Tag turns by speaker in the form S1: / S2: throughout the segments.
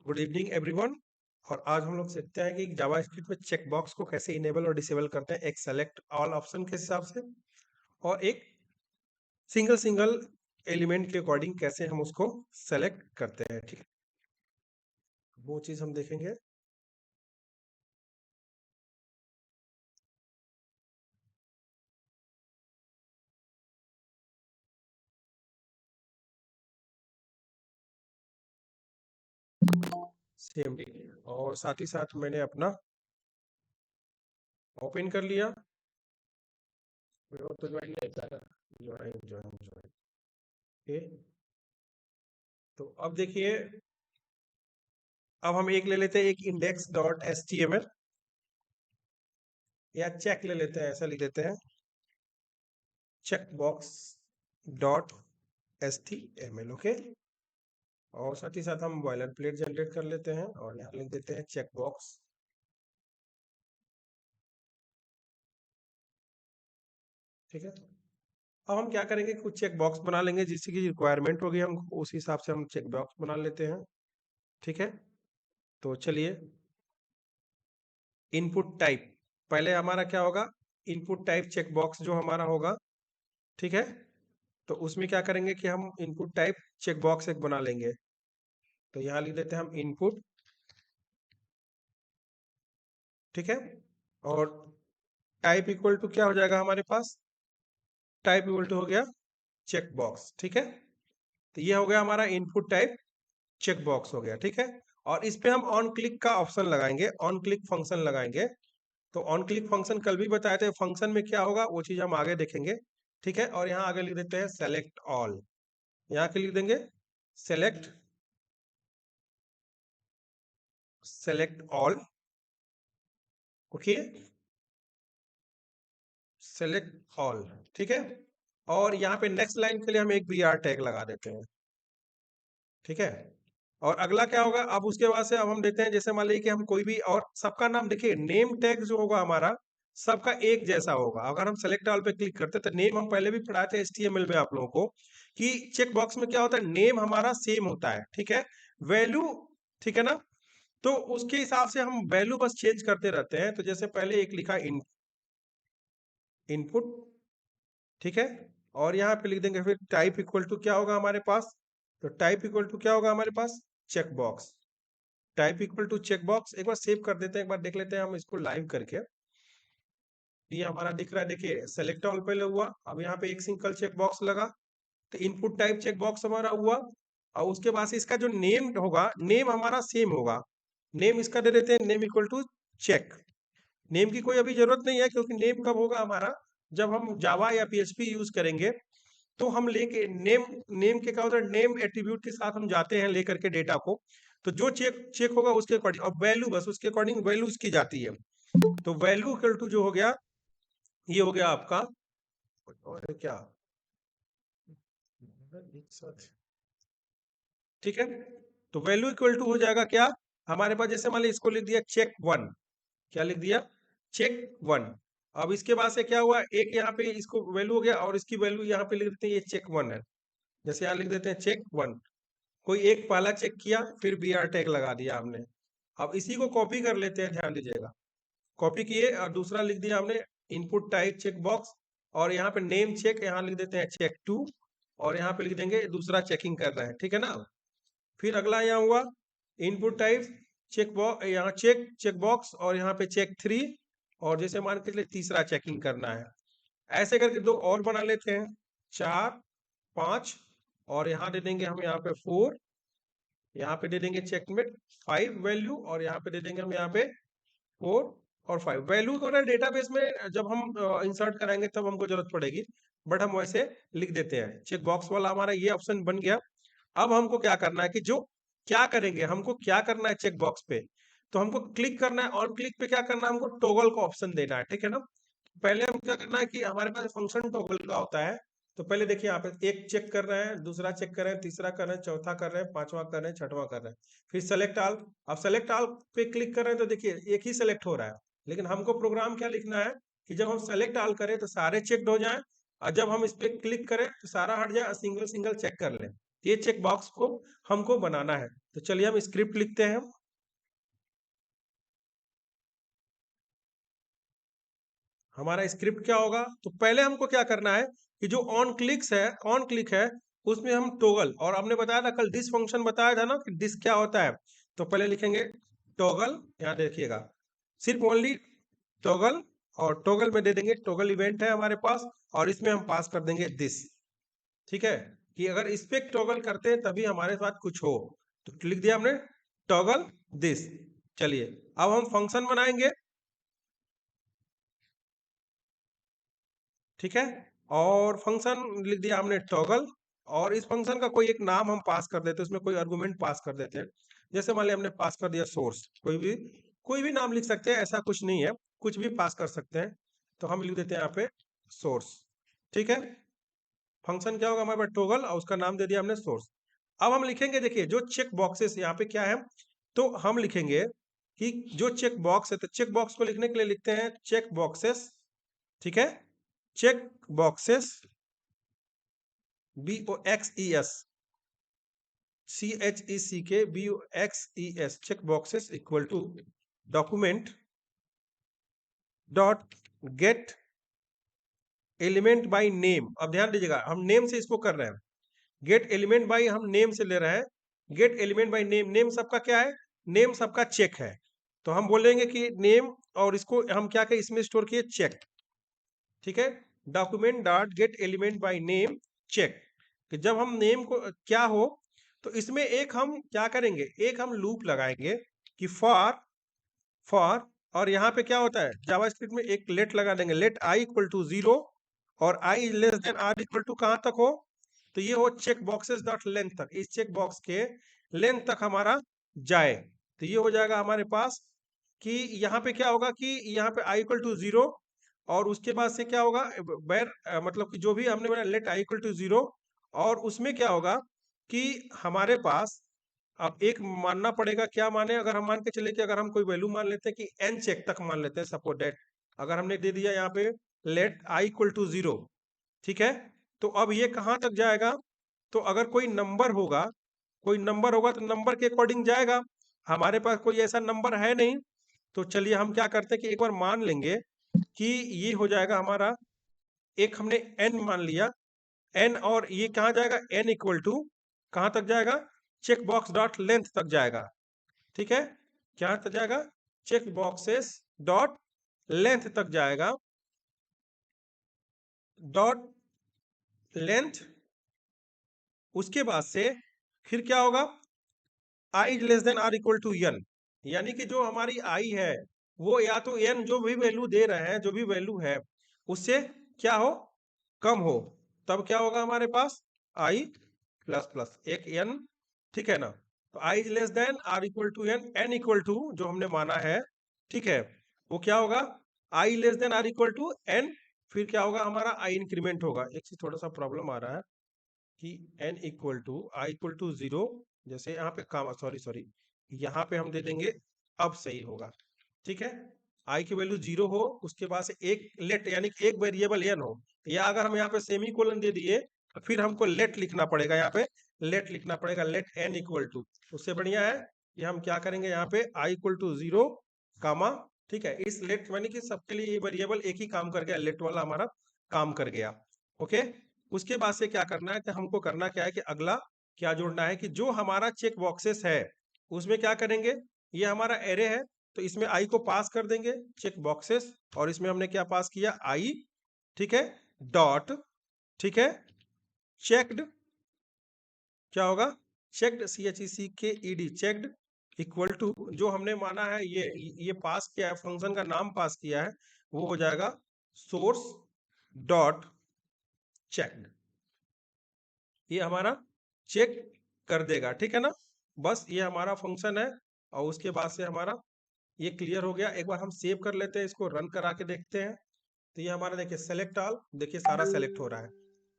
S1: Good evening everyone. और आज हम लोग सीखते हैं कि जावास्क्रिप्ट में चेक बॉक्स को कैसे इनेबल और डिसेबल करते हैं, एक सेलेक्ट ऑल ऑप्शन के हिसाब से और एक सिंगल सिंगल एलिमेंट के अकॉर्डिंग कैसे हम उसको सेलेक्ट करते हैं। ठीक है, वो चीज हम देखेंगे। सेम और साथ ही साथ मैंने अपना ओपन कर लिया। तो join join join join okay. तो अब देखिए, अब हम एक ले लेते हैं, एक index dot H T M L या चेक ले लेते हैं, ऐसा लिख देते हैं check box dot H T M L. Okay, और साथ ही साथ हम बॉयलर प्लेट जनरेट कर लेते हैं और यहाँ लिख देते हैं चेक बॉक्स। ठीक है, अब हम क्या करेंगे, कुछ चेक बॉक्स बना लेंगे जिसकी की रिक्वायरमेंट होगी, हम उस हिसाब से हम चेक बॉक्स बना लेते हैं। ठीक है, तो चलिए, इनपुट टाइप पहले हमारा क्या होगा, इनपुट टाइप चेक बॉक्स जो हमारा होगा। ठीक है, तो उसमें क्या करेंगे कि हम इनपुट टाइप चेक बॉक्स एक बना लेंगे। तो यहाँ लिख देते हैं हम इनपुट। ठीक है, और टाइप इक्वल टू क्या हो जाएगा हमारे पास, टाइप इक्वल टू हो गया चेक बॉक्स। ठीक है, तो ये हो गया हमारा इनपुट टाइप चेक बॉक्स हो गया। ठीक है, और इस पे हम ऑन क्लिक का ऑप्शन लगाएंगे, ऑन क्लिक फंक्शन लगाएंगे। तो ऑन क्लिक फंक्शन कल भी बताए थे, फंक्शन में क्या होगा वो चीज हम आगे देखेंगे। ठीक है, और यहाँ आगे लिख देते हैं सेलेक्ट ऑल। यहाँ के लिख देंगे select select all. Okay, select all. ठीक है, और यहाँ पे नेक्स्ट लाइन के लिए हम एक बी आर टैग लगा देते हैं। ठीक है, और अगला क्या होगा, अब उसके बाद से अब हम देते हैं, जैसे मान लीजिए कि हम कोई भी, और सबका नाम देखिए, नेम टैग जो होगा हमारा सबका एक जैसा होगा। अगर हम सेलेक्ट ऑल पे क्लिक करते हैं तो नेम हम पहले भी पढ़ाए थे एचटीएमएल में आप लोगों को, कि चेक बॉक्स में क्या होता है, नेम हमारा सेम होता है। ठीक है, वैल्यू, ठीक है ना, तो उसके हिसाब से हम वैल्यू बस चेंज करते रहते हैं। तो जैसे पहले एक लिखा इनपुट। ठीक है, और यहाँ पे लिख देंगे फिर टाइप इक्वल टू क्या होगा हमारे पास, तो टाइप इक्वल टू क्या होगा हमारे पास, check box. Type equal to check box, एक बार सेव कर देते हैं, एक बार देख लेते हैं हम इसको लाइव करके। ये हमारा दिख रहा है, देखिए सेलेक्ट ऑल पहले हुआ, अब यहाँ पे एक सिंगल चेक बॉक्स लगा, तो इनपुट टाइप चेक बॉक्स हमारा हुआ। और उसके बाद से इसका जो नेम होगा, नेम हमारा सेम होगा। नेम इसका दे देते हैं name equal to check. Name की कोई अभी जरूरत नहीं है, क्योंकि नेम कब होगा हमारा, जब हम जावा या पीएचपी यूज करेंगे, तो हम लेके नेम, नेम के क्या होता है, नेम एट्रीब्यूट के साथ हम जाते हैं लेकर के डेटा को। तो जो चेक चेक होगा उसके अकॉर्डिंग, और वैल्यू बस उसके अकॉर्डिंग वैल्यूज की जाती है। तो वैल्यू इक्वल टू जो हो गया, ये हो गया आपका, और क्या, ठीक है, तो वैल्यू इक्वल टू हो जाएगा क्या हमारे पास, जैसे मान लीजिए इसको लिख दिया चेक वन। क्या लिख दिया, चेक वन। अब इसके बाद से क्या हुआ, एक यहाँ पे इसको वैल्यू हो गया, और इसकी वैल्यू यहाँ पे लिख देते हैं, ये चेक वन है। जैसे यहाँ लिख देते हैं चेक वन, कोई एक पहला चेक किया, फिर बी आर टैग लगा दिया हमने। अब इसी को कॉपी कर लेते हैं, ध्यान दीजिएगा, कॉपी किए और दूसरा लिख दिया हमने इनपुट टाइप चेक बॉक्स, और यहाँ पे नेम चेक, यहाँ लिख देते हैं चेक टू, और यहाँ पे लिख देंगे दूसरा चेकिंग कर रहे हैं। ठीक है ना, फिर अगला यहाँ हुआ इनपुट टाइप चेक बॉक्स, यहाँ चेक चेक बॉक्स, और यहाँ पे चेक थ्री, और जैसे मान के लिए तीसरा चेकिंग करना है। ऐसे करके दो और बना लेते हैं, चार, पांच, और यहाँ दे देंगे हम यहाँ पे फोर, यहाँ पे दे देंगे चेक में फाइव वैल्यू, और यहाँ पे दे देंगे हम यहाँ पे फोर और फाइव वैल्यू। को ना डेटाबेस में जब हम इंसर्ट कराएंगे तब हमको जरूरत पड़ेगी, बट हम वैसे लिख देते हैं। चेक बॉक्स वाला हमारा ये ऑप्शन बन गया। अब हमको क्या करना है कि जो क्या करेंगे, हमको क्या करना है चेक बॉक्स पे, तो हमको क्लिक करना है, और क्लिक पे क्या करना है, हमको टॉगल का ऑप्शन देना है। ठीक है ना, पहले हम क्या करना है कि हमारे पास फंक्शन टॉगल का होता है। तो पहले देखिए, यहाँ पे एक चेक कर रहे हैं, दूसरा चेक कर रहे हैं, तीसरा कर रहे हैं, चौथा कर रहे हैं, पांचवा कर रहे हैं, छठवां कर रहे हैं, फिर सेलेक्ट ऑल। अब सेलेक्ट ऑल पे क्लिक कर रहे हैं तो देखिए एक ही सेलेक्ट हो रहा है, लेकिन हमको प्रोग्राम क्या लिखना है कि जब हम सेलेक्ट ऑल करें तो सारे चेक्ड हो जाएं, और जब हम इस पे क्लिक करें तो सारा हट जाए, सिंगल सिंगल चेक कर लें। ये चेक बॉक्स को हमको बनाना है। तो चलिए हम स्क्रिप्ट लिखते हैं। हमारा स्क्रिप्ट क्या होगा, तो पहले हमको क्या करना है कि जो ऑन क्लिक है उसमें हम टॉगल, और हमने बताया था कल डिस फंक्शन बताया था ना कि डिस क्या होता है। तो पहले लिखेंगे टॉगल, यहाँ देखिएगा सिर्फ ओनली टॉगल, और टॉगल में दे देंगे टॉगल इवेंट है हमारे पास, और इसमें हम पास कर देंगे दिस। ठीक है, कि अगर इस पे टॉगल करते हैं तभी हमारे साथ कुछ हो। तो लिख दिया हमने टॉगल दिस। चलिए अब हम फंक्शन बनाएंगे। ठीक है, और फंक्शन लिख दिया हमने टॉगल, और इस फंक्शन का कोई एक नाम हम पास कर देते हैं, उसमें कोई आर्गुमेंट पास कर देते हैं। जैसे मान लिया हमने पास कर दिया सोर्स, कोई भी नाम लिख सकते हैं, ऐसा कुछ नहीं है, कुछ भी पास कर सकते हैं। तो हम लिख देते हैं यहाँ पे सोर्स। ठीक है, फंक्शन क्या होगा हमारे पास टॉगल, और उसका नाम दे दिया हमने सोर्स। अब हम लिखेंगे, देखिए जो चेक बॉक्सेस यहाँ पे क्या है, तो हम लिखेंगे कि जो चेक बॉक्स है, तो चेक बॉक्स को लिखने के लिए लिखते हैं चेक बॉक्सेस। ठीक है, check boxes, BOXES, CHECK BOXES, check boxes equal to document dot get element by name. अब ध्यान दीजिएगा, हम नेम से इसको कर रहे हैं, गेट एलिमेंट बाय हम नेम से ले रहे हैं। Gate element by name, name सबका क्या है, नेम सबका चेक है। तो हम बोलेंगे कि नेम, और इसको हम क्या कहें, इसमें स्टोर किए चेक। ठीक है, document dot get element by name check, कि जब हम नेम को क्या हो, तो इसमें एक हम क्या करेंगे, एक हम लूप लगाएंगे कि फॉर, और यहाँ पे क्या होता है जावास्क्रिप्ट में एक लेट लगा देंगे, लेट आई इक्वल टू 0 और i less than or equal to कहाँ तक हो, तो ये हो चेक बॉक्सेस डॉट लेंथ तक, इस चेक बॉक्स के लेंथ तक हमारा जाए। तो ये हो जाएगा हमारे पास कि यहाँ पे क्या होगा कि यहाँ पे आई इक्वल टू 0, और उसके बाद से क्या होगा वेर, मतलब कि जो भी हमने बोला लेट आई इक्वल टू 0, और उसमें क्या होगा कि हमारे पास अब एक मानना पड़ेगा, क्या माने, अगर हम मान के चले कि अगर हम कोई वैल्यू मान लेते हैं कि एन चेक तक मान लेते हैं, सपोज डेट अगर हमने दे दिया यहाँ पे लेट आई इक्वल टू 0। ठीक है, तो अब ये कहाँ तक जाएगा, तो अगर कोई नंबर होगा तो नंबर के अकॉर्डिंग जाएगा। हमारे पास कोई ऐसा नंबर है नहीं, तो चलिए हम क्या करते हैं कि एक बार मान लेंगे कि ये हो जाएगा हमारा, एक हमने एन मान लिया, एन, और ये कहाँ जाएगा, एन इक्वल टू कहाँ तक जाएगा, चेक बॉक्स डॉट लेंथ तक जाएगा। ठीक है, क्या तक जाएगा, चेक बॉक्सेस डॉट लेंथ तक जाएगा, डॉट लेंथ। उसके बाद से फिर क्या होगा, i less than or equal to n, यानी कि जो हमारी आई है वो या तो एन जो भी वैल्यू दे रहे हैं, जो भी वैल्यू है उससे क्या हो, कम हो। तब क्या होगा हमारे पास, आई प्लस प्लस एक एन। ठीक है ना, तो i is less than or equal to n, n equal to जो हमने माना है, ठीक है, वो क्या होगा, i less than or equal to n. फिर क्या होगा हमारा, आई इंक्रीमेंट होगा। एक चीज थोड़ा सा प्रॉब्लम आ रहा है कि n equal to I equal to 0, जैसे यहाँ पे काम, सॉरी सॉरी, यहाँ पे हम दे देंगे, अब सही होगा। ठीक है, आई की वैल्यू 0 हो, उसके बाद से एक लेट यानी कि एक वेरिएबल n हो, या अगर हम यहाँ पे सेमी कोलन दे दिए तो फिर हमको लेट लिखना पड़ेगा, यहाँ पे लेट लिखना पड़ेगा, लेट n इक्वल टू। उससे बढ़िया है कि हम क्या करेंगे, यहाँ पे आई इक्वल टू 0 कामा। ठीक है, इस लेट यानी कि सबके लिए ये वेरिएबल एक ही काम कर गया, लेट वाला हमारा काम कर गया। ओके, उसके बाद से क्या करना है कि हमको करना क्या है कि अगला क्या जोड़ना है कि जो हमारा चेक बॉक्सेस है उसमें क्या करेंगे, ये हमारा एरे है, तो इसमें आई को पास कर देंगे चेक बॉक्सेस, और इसमें हमने क्या पास किया, आई। ठीक है, डॉट, ठीक है, चेक्ड, क्या होगा, checked, CHECKED, checked equal to जो हमने माना है, ये पास किया है, फंक्शन का नाम पास किया है, वो हो जाएगा सोर्स डॉट चेक्ड। ये हमारा चेक कर देगा। ठीक है ना, बस ये हमारा फंक्शन है, और उसके बाद से हमारा ये क्लियर हो गया। एक बार हम सेव कर लेते हैं, इसको रन करा के देखते हैं। तो ये हमारा देखिए सेलेक्ट ऑल, देखिए सारा सेलेक्ट हो रहा है,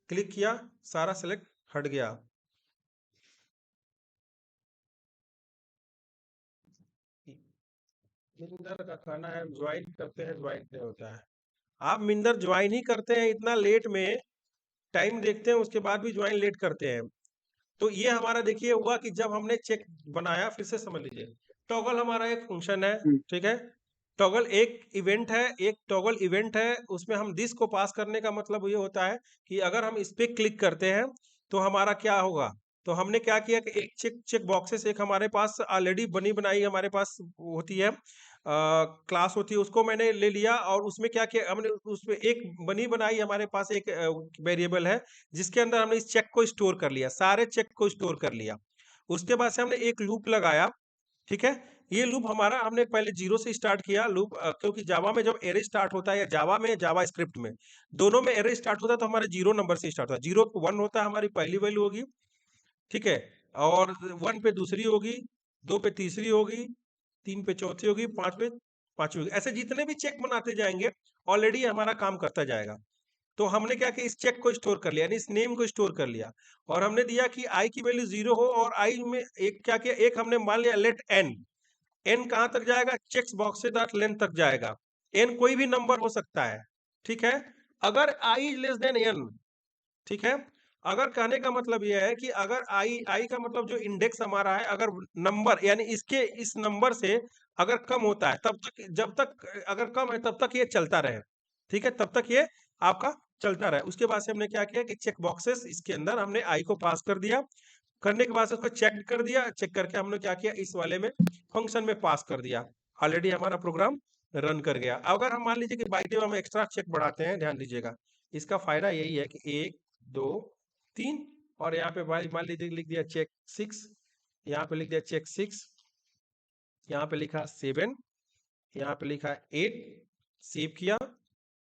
S1: क्लिक किया सारा सेलेक्ट हट गया। मिंदर का खाना है, ज्वाइन करते हैं, ज्वाइन नहीं होता है। आप मिंदर ज्वाइन ही करते हैं इतना लेट में, टाइम देखते हैं उसके बाद भी ज्वाइन लेट करते हैं। तो ये हमारा देखिए हुआ कि जब हमने चेक बनाया, फिर से समझ लीजिए, टॉगल हमारा एक फंक्शन है, ठीक है। टॉगल एक इवेंट है, एक टॉगल इवेंट है, उसमें हम दिस को पास करने का मतलब ये होता है कि अगर हम इस पे क्लिक करते हैं तो हमारा क्या होगा। तो हमने क्या किया कि एक चेक चेक बॉक्सेस एक हमारे पास ऑलरेडी बनी बनाई हमारे पास होती है, क्लास होती है, उसको मैंने ले लिया और उसमें क्या किया हमने, उसमें एक बनी बनाई हमारे पास एक वेरिएबल है जिसके अंदर हमने इस चेक को स्टोर कर लिया, सारे चेक को स्टोर कर लिया। उसके बाद से हमने एक लूप लगाया, ठीक है। ये लूप हमारा हमने पहले जीरो से स्टार्ट किया लूप, क्योंकि जावा में जब एरे स्टार्ट होता है, या जावा में जावा स्क्रिप्ट में दोनों में एरे स्टार्ट होता है, तो हमारा जीरो नंबर से स्टार्ट होता है। जीरो वन होता है हमारी पहली वैल्यू होगी, ठीक है। और वन पे दूसरी होगी, दो पे तीसरी होगी, तीन पे चौथी होगी, पांच पे पांचवी होगी। ऐसे जितने भी चेक बनाते जाएंगे ऑलरेडी हमारा काम करता जाएगा। तो हमने क्या किया, इस चेक को स्टोर कर लिया, यानी इस नेम को स्टोर कर लिया, और हमने दिया कि आई की वैल्यू जीरो हो, और आई में एक क्या किया, एक हमने मान लिया लेट एन। एन कहां तक जाएगा, चेक्स बॉक्स से दैट लेंथ तक जाएगा। एन कोई भी नंबर हो सकता है, ठीक है। अगर आई लेस देन एन, ठीक है। अगर कहने का मतलब यह है कि अगर आई आई का मतलब जो इंडेक्स हमारा है, अगर नंबर यानी इसके इस नंबर से अगर कम होता है तब तक, जब तक अगर कम है तब तक ये चलता रहे, ठीक है, तब तक ये आपका चलता रहे। उसके बाद से हमने क्या किया कि चेक बॉक्सेस इसके अंदर हमने आई को पास कर दिया, करने के बाद से उसको चेक कर दिया, चेक करके हमने क्या किया, इस वाले में फंक्शन में पास कर दिया। ऑलरेडी हमारा प्रोग्राम रन कर गया। अगर हम मान लीजिए कि बाई टेबल हम एक्स्ट्रा चेक बढ़ाते हैं, ध्यान दीजिएगा, इसका फायदा यही है कि एक दो तीन, और यहाँ पे भाई मान लीजिए लिख दिया चेक सिक्स, यहाँ पे लिख दिया चेक सिक्स, यहाँ पे लिखा सेवन, यहाँ पे लिखा एट, सेव किया,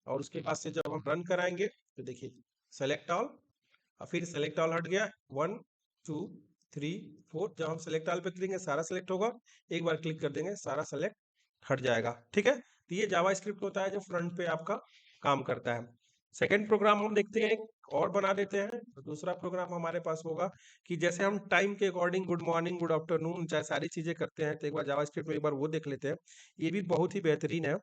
S1: और उसके बाद से जब हम रन कराएंगे तो देखिए सेलेक्ट ऑल, और फिर सेलेक्ट ऑल हट गया, वन टू थ्री फोर, जब हम सेलेक्ट ऑल पे क्लिक करेंगे सारा सेलेक्ट होगा, एक बार क्लिक कर देंगे सारा सेलेक्ट हट जाएगा, ठीक है। तो ये जावा स्क्रिप्ट होता है जो फ्रंट पे आपका काम करता है। सेकेंड प्रोग्राम हम देखते हैं, एक और बना देते हैं। तो दूसरा प्रोग्राम हमारे पास होगा कि जैसे हम टाइम के according good morning good afternoon चाहे सारी चीजें करते हैं, तो एक बार जावा स्क्रिप्ट में एक बार वो देख लेते हैं। ये भी बहुत ही बेहतरीन है,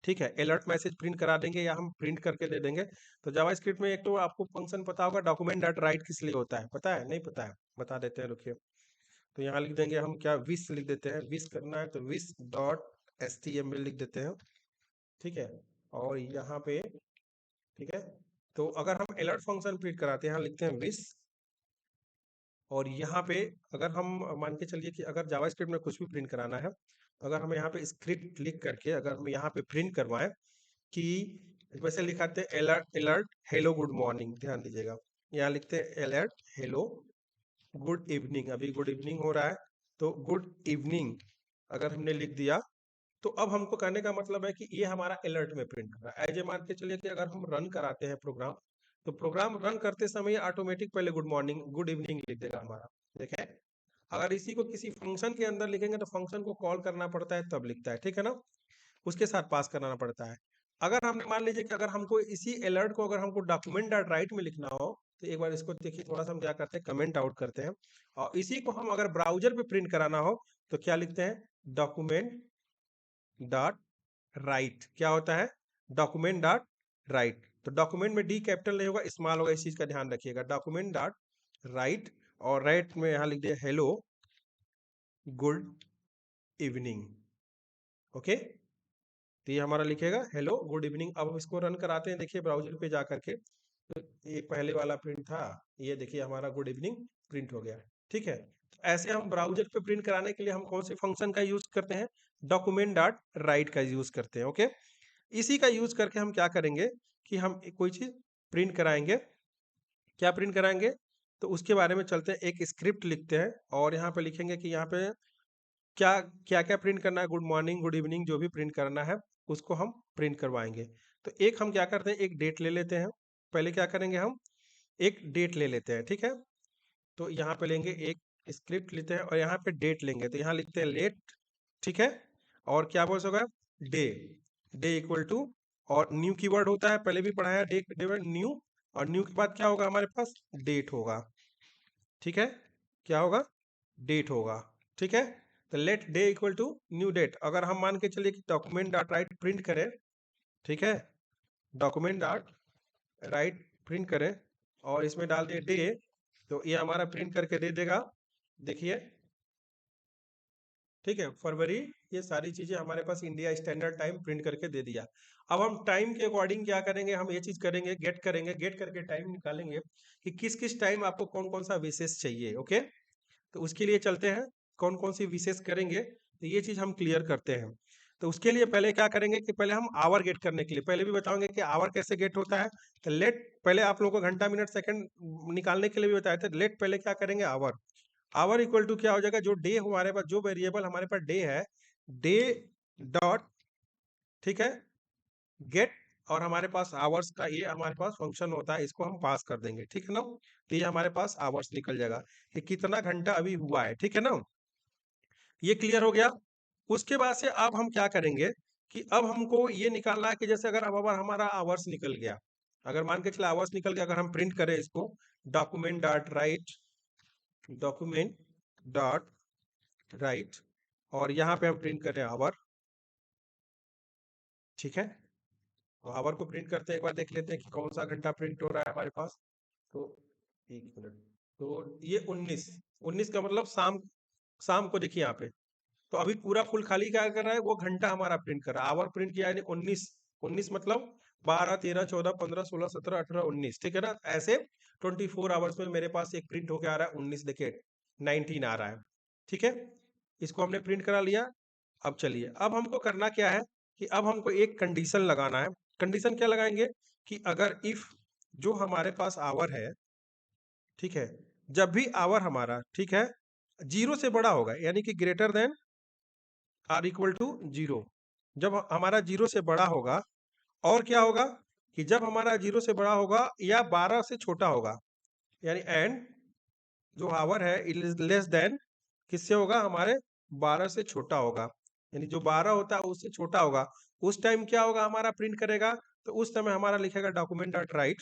S1: ठीक है। अलर्ट मैसेज प्रिंट करा देंगे या हम प्रिंट करके दे देंगे। तो जावास्क्रिप्ट में एक तो आपको फंक्शन पता होगा, डॉक्यूमेंट डॉट राइट किस लिए होता है, पता है नहीं पता है, बता देते हैं, रुकिए। तो यहाँ लिख देंगे हम क्या, विश लिख देते हैं, विश करना है तो विश डॉट एचटीएमएल लिख देते हैं, ठीक है। और यहाँ पे, ठीक है, तो अगर हम अलर्ट फंक्शन प्रिंट कराते हैं, यहाँ लिखते हैं विश, और यहाँ पे अगर हम मान के चलिए कि अगर जावास्क्रिप्ट में कुछ भी प्रिंट कराना है, अगर हम यहाँ पे स्क्रिप्ट लिख करके अगर हम यहाँ पे प्रिंट करवाएं कि वैसे लिखाते हैं alert alert hello good morning, ध्यान दीजिएगा, यहाँ लिखते हैं अलर्ट हेलो गुड इवनिंग, अभी गुड इवनिंग हो रहा है, तो गुड इवनिंग अगर हमने लिख दिया, तो अब हमको कहने का मतलब है कि ये हमारा अलर्ट में प्रिंट कर रहा है। एज ए मान के चलिए कि अगर हम रन कराते हैं प्रोग्राम, तो प्रोग्राम रन करते समय ऑटोमेटिक पहले गुड मॉर्निंग गुड इवनिंग लिख देगा हमारा, देखें। अगर इसी को किसी फंक्शन के अंदर लिखेंगे तो फंक्शन को कॉल करना पड़ता है तब लिखता है, ठीक है ना, उसके साथ पास कराना पड़ता है। अगर हमने मान लीजिए कि अगर हमको इसी अलर्ट को अगर हमको डॉक्यूमेंट डॉट राइट में लिखना हो, तो एक बार इसको देखिए, थोड़ा सा हम क्या करते हैं, कमेंट आउट करते हैं, और इसी को हम अगर ब्राउजर पे प्रिंट कराना हो तो क्या लिखते हैं, डॉक्यूमेंट डॉट राइट, क्या होता है, डॉक्यूमेंट डॉट राइट। तो डॉक्यूमेंट में डी कैपिटल नहीं होगा, स्मॉल होगा, इस चीज का ध्यान रखिएगा, डॉक्यूमेंट डॉट राइट, और राइट में यहाँ लिख दिया हेलो गुड इवनिंग, ओके। तो ये हमारा लिखेगा हेलो गुड इवनिंग। अब हम इसको रन कराते हैं, देखिए ब्राउजर पे जा करके, तो ये पहले वाला प्रिंट था, ये देखिए हमारा गुड इवनिंग प्रिंट हो गया, ठीक है। तो ऐसे हम ब्राउजर पे प्रिंट कराने के लिए हम कौन से फंक्शन का यूज करते हैं, डॉक्यूमेंट डॉट राइट का यूज करते हैं, ओके। इसी का यूज करके हम क्या करेंगे कि हम कोई चीज प्रिंट कराएंगे, क्या प्रिंट कराएंगे, तो उसके बारे में चलते हैं, एक स्क्रिप्ट लिखते हैं, और यहाँ पे लिखेंगे कि यहाँ पे क्या क्या क्या प्रिंट करना है, गुड मॉर्निंग गुड इवनिंग जो भी प्रिंट करना है उसको हम प्रिंट करवाएंगे। तो एक हम क्या करते हैं, एक डेट ले लेते हैं, पहले क्या करेंगे हम, एक डेट ले लेते हैं, ठीक है। तो यहाँ पे लेंगे एक स्क्रिप्ट लेते हैं, और यहाँ पे डेट लेंगे, तो यहाँ लिखते हैं लेट, ठीक है। और क्या बोल होगा, डे, डे इक्वल टू, और न्यू कीवर्ड होता है, पहले भी पढ़ा है, डे न्यू, और न्यू के बाद क्या होगा हमारे पास, डेट होगा, ठीक है, क्या होगा, डेट होगा, ठीक है। तो let day equal to new date, अगर हम मान के चलिए कि डॉक्यूमेंट डॉट राइट प्रिंट करें, ठीक है, डॉक्यूमेंट डॉट राइट प्रिंट करें, और इसमें डाल दिए डे, तो ये हमारा प्रिंट करके दे देगा, देखिए, ठीक है, फरवरी, ये सारी चीजें हमारे पास इंडिया स्टैंडर्ड टाइम प्रिंट करके दे दिया। अब हम टाइम के अकॉर्डिंग क्या करेंगे, हम ये चीज करेंगे, गेट करेंगे, गेट करके टाइम निकालेंगे कि किस किस टाइम आपको कौन कौन सा विशेष चाहिए। ओके, तो उसके लिए चलते हैं, कौन कौन सी विशेष करेंगे, तो ये चीज हम क्लियर करते हैं। तो उसके लिए पहले क्या करेंगे कि पहले हम आवर गेट करने के लिए, पहले भी बताओगे कि आवर कैसे गेट होता है। तो लेट, पहले आप लोगों को घंटा मिनट सेकंड निकालने के लिए भी बताया था, लेट पहले क्या करेंगे, आवर। आवर इक्वल टू क्या हो जाएगा, जो डे हमारे पास, जो वेरिएबल हमारे पास डे है, डे डॉट, ठीक है, गेट, और हमारे पास आवर्स का ये हमारे पास फंक्शन होता है, इसको हम पास कर देंगे, ठीक है ना। तो ये हमारे पास आवर्स निकल जाएगा कि कितना घंटा अभी हुआ है, ठीक है ना। ये क्लियर हो गया। उसके बाद से अब हम क्या करेंगे कि अब हमको ये निकालना है कि जैसे अगर अब हमारा आवर्स निकल गया, अगर मान के चले आवर्स निकल गया, अगर हम प्रिंट करें इसको, document dot right, document dot right, और यहाँ पे हम प्रिंट करें आवर, ठीक है। तो आवर को प्रिंट करते हैं, एक बार देख लेते हैं कि कौन सा घंटा प्रिंट हो रहा है हमारे पास। तो एक मिनट, तो ये 19, 19 का मतलब शाम, शाम को देखिए यहाँ पे, तो अभी पूरा फुल खाली क्या कर रहा है, वो घंटा हमारा प्रिंट कर रहा है, आवर प्रिंट किया यानी 19, 19 मतलब 12 13 14 15 16 17 18 19, ठीक है ना। ऐसे 24 आवर्स में मेरे पास एक प्रिंट होके आ रहा है 19, देखिए 19 आ रहा है, ठीक है। इसको हमने प्रिंट करा लिया। अब चलिए, अब हमको करना क्या है कि अब हमको एक कंडीशन लगाना है। कंडीशन क्या लगाएंगे कि अगर इफ जो हमारे पास आवर है, ठीक है, जब भी आवर हमारा, ठीक है, 0 से बड़ा होगा, यानी कि greater than or equal to 0, जब हमारा 0 से बड़ा होगा, और क्या होगा कि जब हमारा 0 से बड़ा होगा या 12 से छोटा होगा, यानी एंड जो आवर है इट लेस देन, किससे होगा, हमारे 12 से छोटा होगा, यानी जो 12 होता है उससे छोटा होगा, उस टाइम क्या होगा, हमारा प्रिंट करेगा। तो उस समय हमारा लिखेगा document dot right,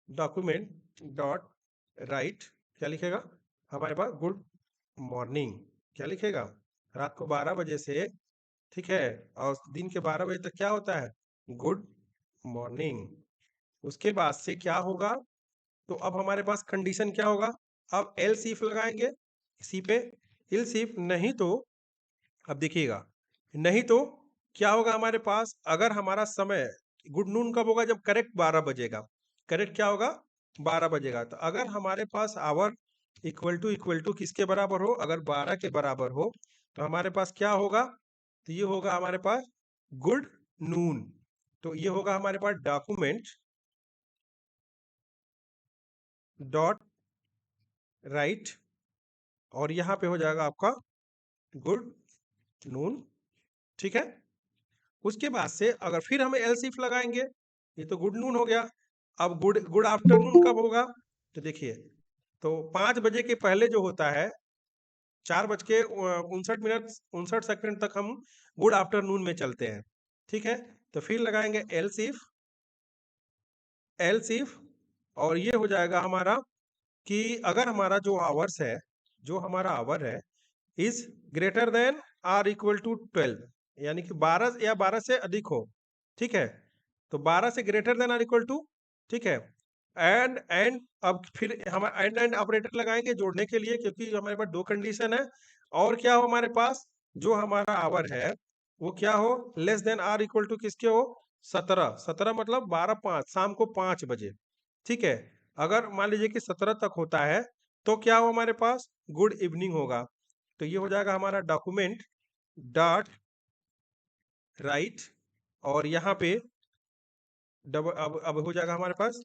S1: document dot right, क्या लिखेगा हमारे पास, गुड मॉर्निंग, क्या लिखेगा, रात को 12 बजे से, ठीक है, और दिन के 12 बजे तक क्या होता है, गुड मॉर्निंग। उसके बाद से क्या होगा, तो अब हमारे पास कंडीशन क्या होगा, अब एल्स इफ लगाएंगे इसी पे, एल्स इफ नहीं तो, अब देखिएगा, नहीं तो क्या होगा हमारे पास, अगर हमारा समय गुड नून कब होगा, जब करेक्ट 12 बजेगा, करेक्ट क्या होगा, 12 बजेगा। तो अगर हमारे पास आवर इक्वल टू किसके बराबर हो, अगर 12 के बराबर हो, तो हमारे पास क्या होगा, तो ये होगा हमारे पास गुड नून। तो ये होगा हमारे पास डॉक्यूमेंट डॉट राइट, और यहाँ पे हो जाएगा आपका गुड नून, ठीक है। उसके बाद से अगर फिर हम एल्स इफ लगाएंगे, ये तो गुड नून हो गया, अब गुड गुड आफ्टरनून कब होगा, तो देखिए, तो 5 बजे के पहले जो होता है, 4:59 59 तक हम गुड आफ्टरनून में चलते हैं, ठीक है। तो फिर लगाएंगे एल्स इफ, एल्स इफ, और ये हो जाएगा हमारा कि अगर हमारा जो आवर्स है, जो हमारा आवर है is greater than or equal to 12, यानी कि 12 या 12 से अधिक हो, ठीक है। तो 12 से greater than or equal to, ठीक है, एंड अब फिर हम एंड ऑपरेटर लगाएंगे जोड़ने के लिए, क्योंकि हमारे पास दो कंडीशन है, और क्या हो हमारे पास, जो हमारा आवर है वो क्या हो, less than or equal to किसके हो, 17, 17 मतलब 12:05 शाम को 5 बजे, ठीक है। अगर मान लीजिए कि 17 तक होता है, तो क्या हो हमारे पास, गुड इवनिंग होगा। तो ये हो जाएगा हमारा डॉक्यूमेंट डॉट राइट, और यहाँ पे अब हो जाएगा हमारे पास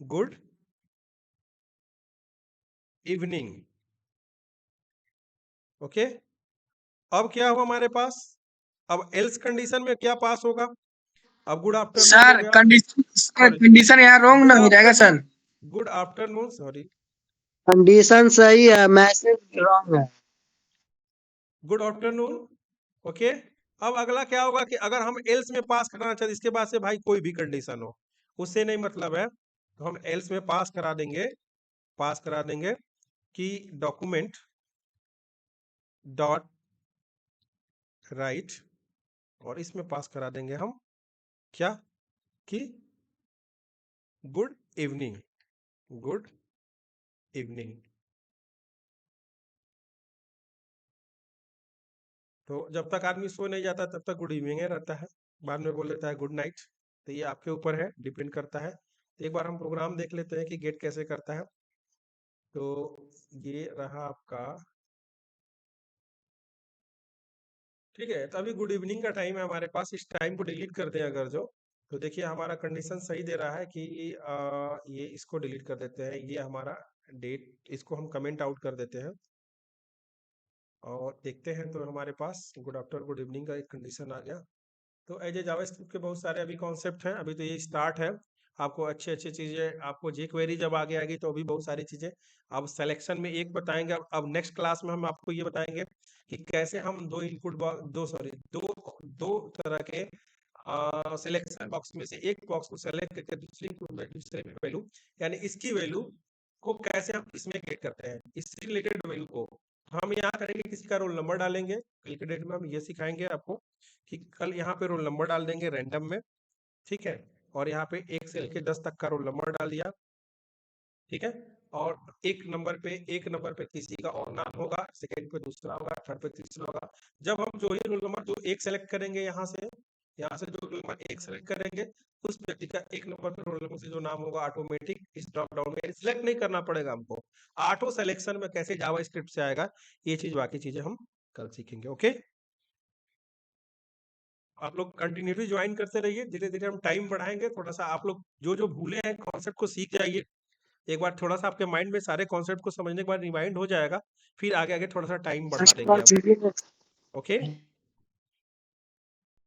S1: गुड इवनिंग, ओके। अब क्या हुआ हमारे पास, अब एल्स कंडीशन में क्या पास होगा, अब गुड आफ्टरनून हो
S2: सर
S1: गया,
S2: कंडीशन, सर
S1: सॉरी,
S2: कंडीशन यहाँ रॉन्ग
S1: गुड
S2: ना हो जाएगा
S1: afternoon,
S2: sir.
S1: Good afternoon, sorry,
S2: condition सही है, मैसेज रॉन्ग है।
S1: Good afternoon, okay. अब अगला क्या होगा कि अगर हम एल्स में पास कराना चाहते, इसके बाद से भाई कोई भी कंडीशन हो, उससे नहीं मतलब है, तो हम एल्स में पास करा देंगे, पास करा देंगे कि डॉक्यूमेंट डॉट राइट, और इसमें पास करा देंगे हम क्या, कि गुड इवनिंग, गुड इवनिंग। तो जब तक आदमी सो नहीं जाता तब तक गुड इवनिंग रहता है, बाद में बोल देता है गुड नाइट। तो ये आपके ऊपर है, डिपेंड करता है। एक बार हम प्रोग्राम देख लेते हैं कि गेट कैसे करता है। तो ये रहा आपका, ठीक है। तो अभी गुड इवनिंग का टाइम है हमारे पास, इस टाइम को डिलीट कर दें अगर जो, तो देखिए हमारा कंडीशन सही दे रहा है कि ये इसको डिलीट कर देते हैं, ये हमारा डेट, इसको हम कमेंट आउट कर देते हैं और देखते हैं। तो हमारे पास गुड आफ्टर गुड इवनिंग का एक कंडीशन आ गया। तो एज ए जावास्क्रिप्ट के बहुत सारे अभी कॉन्सेप्ट हैं, अभी तो ये स्टार्ट है। आपको अच्छी अच्छी चीजें, आपको जे क्वेरी जब आगे आएगी तो अभी बहुत सारी चीजें। अब सिलेक्शन में एक बताएंगे, अब नेक्स्ट क्लास में हम आपको ये बताएंगे कि कैसे हम दो इनपुट बॉक्स, दो सॉरी दो दो तरह के सिलेक्शन बॉक्स में से एक बॉक्स को सेलेक्ट करके दूसरे में वैल्यू, यानी इसकी वैल्यू को कैसे हम इसमें गेट करते हैं, इससे रिलेटेड वैल्यू को हम यहाँ करेंगे। किसी का रोल नंबर डालेंगे, कल के डेट में हम ये सिखाएंगे आपको कि कल यहाँ पे रोल नंबर डाल देंगे रैंडम में, ठीक है। और यहाँ पे एक से लेके 10 तक का रोल नंबर डाल दिया, ठीक है। और एक नंबर पे किसी का और नाम होगा, सेकंड पे दूसरा होगा, थर्ड पे तीसरा होगा। जब हम जो ही रोल नंबर जो एक सेलेक्ट करेंगे यहाँ से जो रोल नंबर एक सेलेक्ट करेंगे, उस व्यक्ति का एक नंबर पे रोल नंबर से जो नाम होगा ऑटोमेटिक इस ड्रॉप डाउन में सिलेक्ट नहीं करना पड़ेगा हमको। ऑटो सिलेक्शन में कैसे जावा स्क्रिप्ट से आएगा, ये चीज बाकी चीजें हम कल सीखेंगे। ओके, आप लोग कंटिन्यूटी ज्वाइन करते रहिए, धीरे धीरे हम टाइम बढ़ाएंगे। थोड़ा सा आप लोग जो जो भूले हैं कॉन्सेप्ट को सीख जाइए। एक बार थोड़ा सा आपके माइंड में सारे कॉन्सेप्ट को समझने के बाद रिमाइंड हो जाएगा, फिर आगे आगे थोड़ा सा टाइम बढ़ा देंगे हम। ओके।